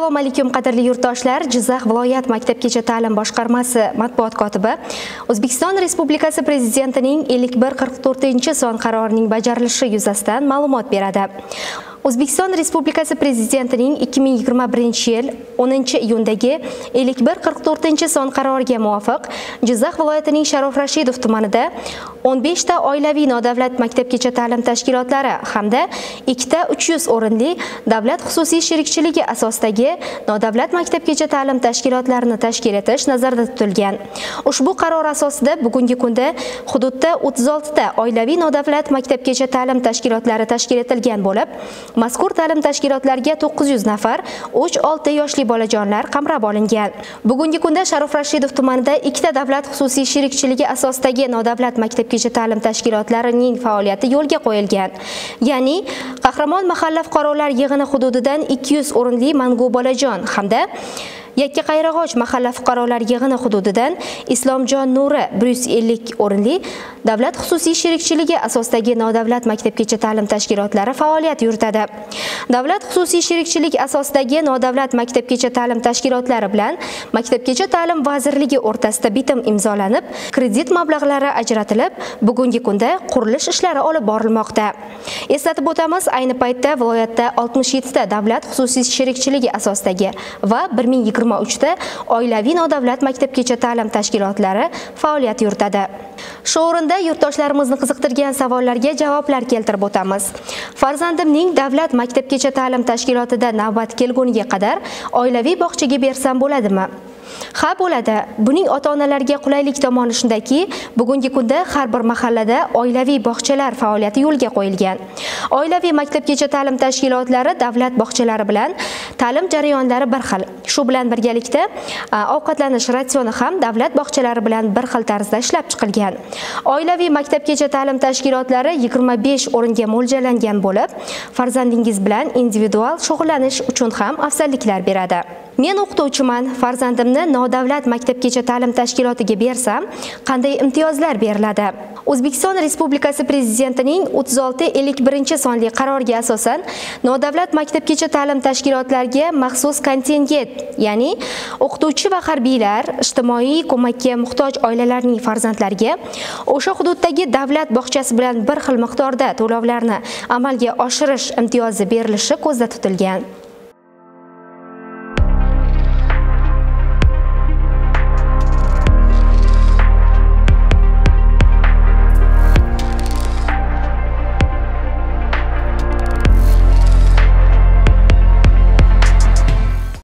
Assalomu alaykum qadrli yurtdoshlar. Jizzax viloyat maktabgacha ta'lim boshqarmasi matbuot kotibi O'zbekiston Respublikasi Prezidentining 5144-son qarorining bajarilishi yuzasidan ma'lumot beradi. O'zbekiston Respublikasi Prezidentining 2021-yil 10-iyundagi 5144-son qaroriga muvofiq Jizzax viloyatining Sharof Rashidov tumanida 15 ta oilaviy nodavlat maktabgacha ta'lim tashkilotlari hamda 2 ta 300 o'rinli davlat xususiy sherikchiligi asosidagi nodavlat maktabgacha ta'lim tashkilotlarini tashkil etish nazarda tutilgan. Ushbu qaror asosida bugungi kunda hududda 36 ta oilaviy nodavlat maktabgacha ta'lim tashkilotlari tashkil etilgan bo'lib, mazkur ta'lim tashkilotlariga 900 nafar 3-6 yoshli bolajonlar qamrab olingan. Bugungi kunda Sharof Rashidov tumanida 2 ta davlat xususiy sherikchiligi asosidagi nodavlat maktabgacha ta'lim tashkilotlarining faoliyati yo'lga qo'yilgan. Ya'ni Qahramon mahalla fuqarolar yig'ini hududidan 200 o'rinli mangu bolajon hamda Yakkaqiyrag'och mahalla fuqarolar yig'ini hududidan Islomjon Nuri 150 o'rinli davlat xususiy sherikchiligi asosidagi nodavlat maktabgacha ta'lim tashkilotlari faoliyat yuritadi. Davlat xususiy sherikchilik asosidagi nodavlat maktabgacha ta'lim tashkilotlari bilan Maktabgacha ta'lim vazirligi o'rtasida bitim imzolanib, kredit mablag'lari ajratilib, bugungi kunda qurilish ishlari olib borilmoqda. Eslatib o'tamiz, ayni paytda viloyatda 67 ta davlat xususiy sherikchiligi asosidagi va 1023 ta oilaviy nodavlat maktabgacha ta'lim tashkilotlari faoliyat yuritadi. Shu o'rinda yurtdoshlarimizni qiziqtirgan savollarga javoblar keltirib o'tamiz. Farzandimning davlat maktabgacha ta'lim tashkilotida navbat kelguniga qadar oilaviy bog'chaga bersam bo'ladimi? Ha, bo'ladi. Buning ota-onalarga qulaylik tomoni shundaki, bugungi kunda har bir mahallada oilaviy bog'chalar faoliyati yo'lga qo'yilgan. Oilaviy maktabgacha ta'lim tashkilotlari davlat bog'chalari bilan ta'lim jarayonlari bir xil. Shu bilan birgalikda ovqatlanish ratsioni ham davlat bog'chalari bilan bir xil tarzda ishlab chiqilgan. Oilaviy maktabgacha ta'lim tashkilotlari 25 o'ringa mo'ljallangan bo'lib, farzandingiz bilan individual shug'ullanish uchun ham afzalliklar beradi. Men o'qituvchiman, farzandimni nodavlat maktabgacha ta'lim tashkilotiga bersam, qanday imtiyozlar beriladi? O'zbekiston Respublikasi Prezidentining 3651-sonli qaroriga asosan nodavlat maktabgacha ta'lim tashkilotlariga maxsus kontingent, ya'ni o'qituvchi va harbiylar, ijtimoiy ko'makka muhtoj oilalarning farzandlariga o'sha hududdagi davlat bog'chasi bilan bir xil miqdorda to'lovlarni amalga oshirish imtiyozi berilishi ko'zda tutilgan.